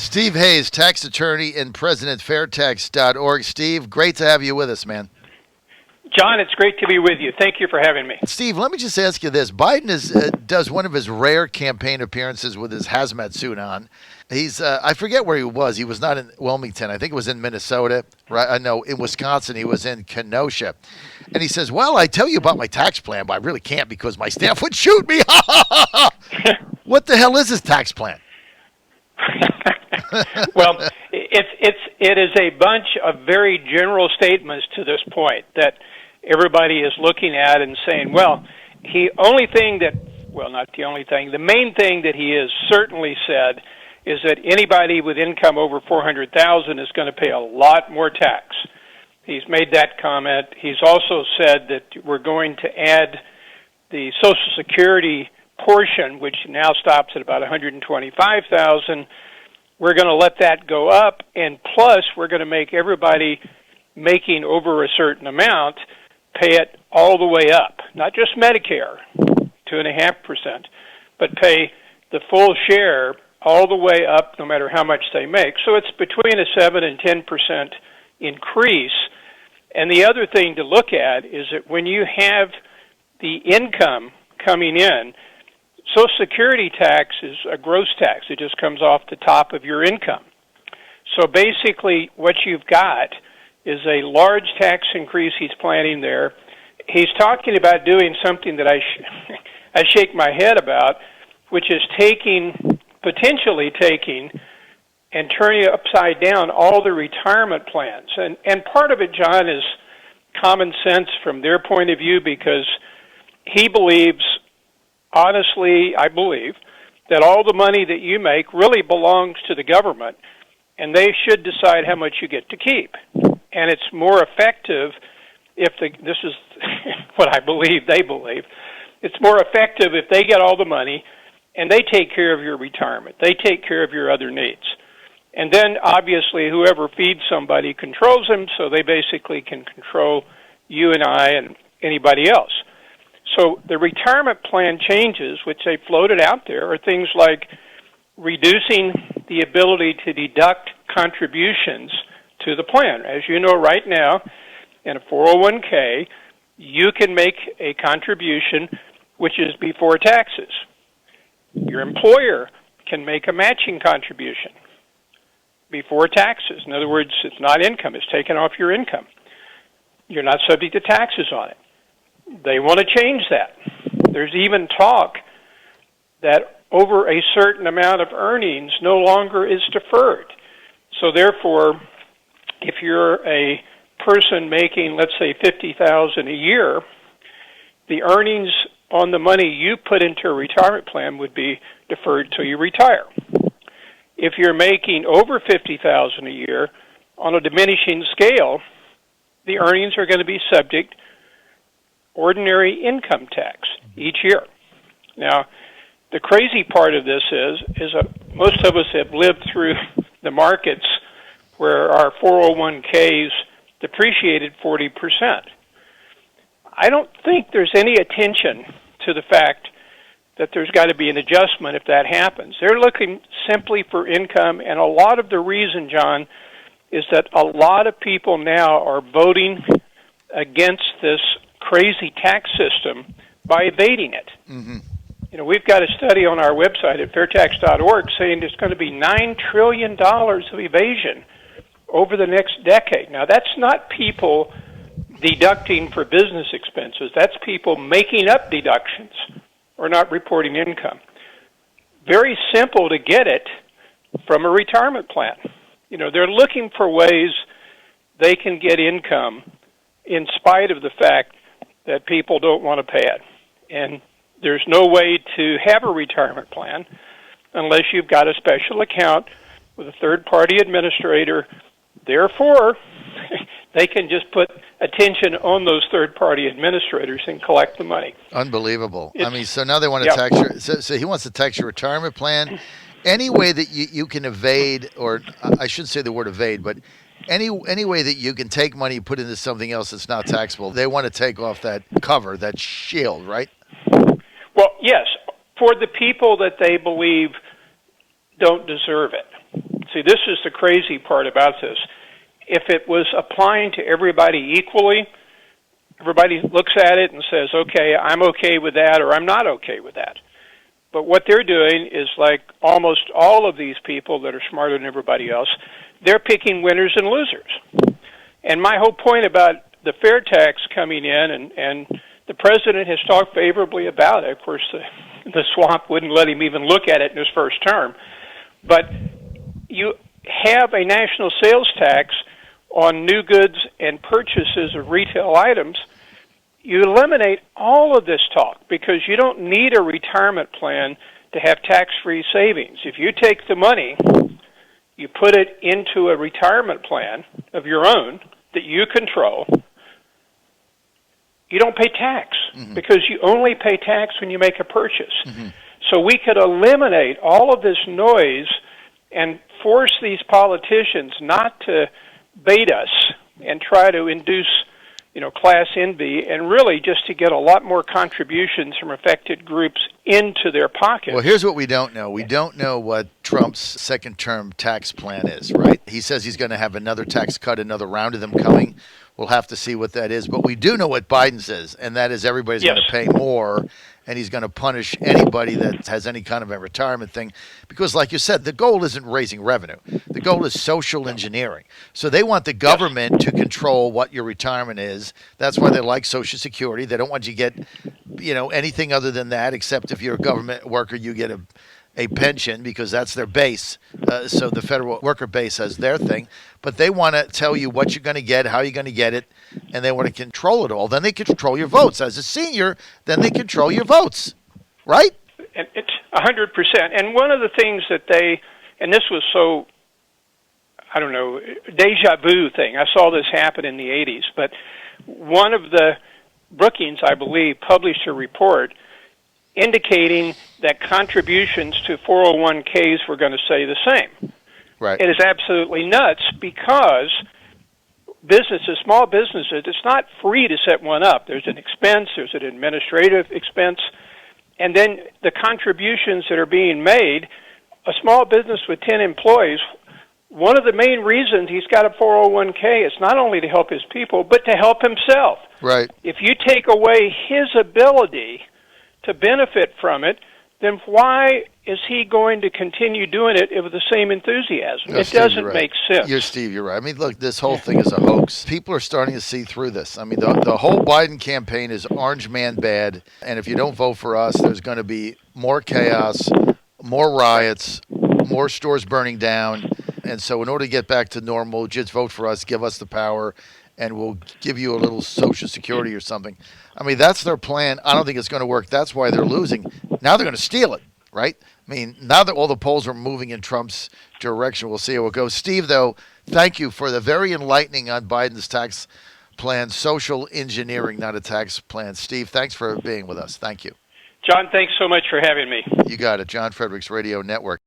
Steve Hayes, tax attorney and president, fairtax.org. Steve, great to have you with us, man. John, it's great to be with you. Thank you for having me. Steve, let me just ask you this. Biden does one of his rare campaign appearances with his hazmat suit on. He's, I forget where he was. He was not in Wilmington. I think it was in Minnesota. Right? No, in Wisconsin. He was in Kenosha. And he says, well, I tell you about my tax plan, but I really can't because my staff would shoot me. What the hell is his tax plan? Well, it is a bunch of very general statements to this point that everybody is looking at and saying, well, the main thing that he has certainly said is that anybody with income over $400,000 is going to pay a lot more tax. He's made that comment. He's also said that we're going to add the Social Security portion, which now stops at about $125,000. We're going to let that go up, and plus we're going to make everybody making over a certain amount pay it all the way up, not just Medicare, 2.5%, but pay the full share all the way up no matter how much they make. So it's between a 7 and 10% increase. And the other thing to look at is that when you have the income coming in, Social Security tax is a gross tax. It just comes off the top of your income. So basically what you've got is a large tax increase he's planning there. He's talking about doing something that I shake my head about, which is potentially taking and turning upside down all the retirement plans. And part of it, John, is common sense from their point of view, because he believes, honestly, I believe, that all the money that you make really belongs to the government, and they should decide how much you get to keep. And it's more effective this is what I believe they believe, it's more effective if they get all the money and they take care of your retirement. They take care of your other needs. And then, obviously, whoever feeds somebody controls them, so they basically can control you and I and anybody else. So the retirement plan changes, which they floated out there, are things like reducing the ability to deduct contributions to the plan. As you know, right now, in a 401k, you can make a contribution which is before taxes. Your employer can make a matching contribution before taxes. In other words, it's not income. It's taken off your income. You're not subject to taxes on it. They want to change that. There's even talk that over a certain amount of earnings no longer is deferred. So therefore, if you're a person making, let's say, $50,000 a year, the earnings on the money you put into a retirement plan would be deferred till you retire. If you're making over $50,000 a year, on a diminishing scale, the earnings are going to be subject ordinary income tax each year. Now, the crazy part of this is that most of us have lived through the markets where our 401ks depreciated 40%. I don't think there's any attention to the fact that there's got to be an adjustment if that happens. They're looking simply for income, and a lot of the reason, John, is that a lot of people now are voting against this crazy tax system by evading it. Mm-hmm. You know, we've got a study on our website at fairtax.org saying there's going to be $9 trillion of evasion over the next decade. Now, that's not people deducting for business expenses. That's people making up deductions or not reporting income. Very simple to get it from a retirement plan. You know, they're looking for ways they can get income in spite of the fact that people don't want to pay it. And there's no way to have a retirement plan unless you've got a special account with a third-party administrator. Therefore, they can just put attention on those third-party administrators and collect the money. Unbelievable. So now they want to tax your... So he wants to tax your retirement plan. Any way that you can evade, or I shouldn't say the word evade, but any way that you can take money and put into something else that's not taxable, they want to take off that cover, that shield, right? Well, yes, for the people that they believe don't deserve it. See, this is the crazy part about this. If it was applying to everybody equally, everybody looks at it and says, okay, I'm okay with that, or I'm not okay with that. But what they're doing is, like almost all of these people that are smarter than everybody else, they're picking winners and losers. And my whole point about the fair tax coming in, and the president has talked favorably about it. Of course, the swamp wouldn't let him even look at it in his first term. But you have a national sales tax on new goods and purchases of retail items. You eliminate all of this talk because you don't need a retirement plan to have tax-free savings. If you take the money, you put it into a retirement plan of your own that you control, you don't pay tax because you only pay tax when you make a purchase. So we could eliminate all of this noise and force these politicians not to bait us and try to induce, class envy, and really just to get a lot more contributions from affected groups into their pockets. Well, here's what we don't know. We don't know what Trump's second-term tax plan is, right? He says he's going to have another tax cut, another round of them coming. We'll have to see what that is. But we do know what Biden says, and that is everybody's going to pay more, and he's going to punish anybody that has any kind of a retirement thing. Because, like you said, the goal isn't raising revenue. The goal is social engineering. So they want the government to control what your retirement is. That's why they like Social Security. They don't want you to get, anything other than that, except if you're a government worker, you get a pension because that's their base. So the federal worker base has their thing. But they want to tell you what you're going to get, how you're going to get it, and they want to control it all. Then they control your votes. As a senior, then they control your votes, right? And it's 100%. And one of the things that and this was so, deja vu thing. I saw this happen in the 80s. But one of the Brookings, I believe, published a report indicating that contributions to 401ks were going to stay the same. Right. It is absolutely nuts because businesses, small businesses, it's not free to set one up. There's an expense, there's an administrative expense, and then the contributions that are being made, a small business with 10 employees, one of the main reasons he's got a 401k is not only to help his people, but to help himself. Right. If you take away his ability to benefit from it, then why is he going to continue doing it with the same enthusiasm? No, it Steve, doesn't make sense. Steve, you're right. I mean, look, this whole thing is a hoax. People are starting to see through this. I mean, the whole Biden campaign is orange man bad, and if you don't vote for us, there's going to be more chaos, more riots, more stores burning down. And so in order to get back to normal, just vote for us, give us the power, and we'll give you a little Social Security or something. I mean, that's their plan. I don't think it's going to work. That's why they're losing. Now they're going to steal it, right? I mean, now that all the polls are moving in Trump's direction, we'll see how it goes. Steve, though, thank you for the very enlightening on Biden's tax plan, social engineering, not a tax plan. Steve, thanks for being with us. Thank you. John, thanks so much for having me. You got it. John Fredericks Radio Network.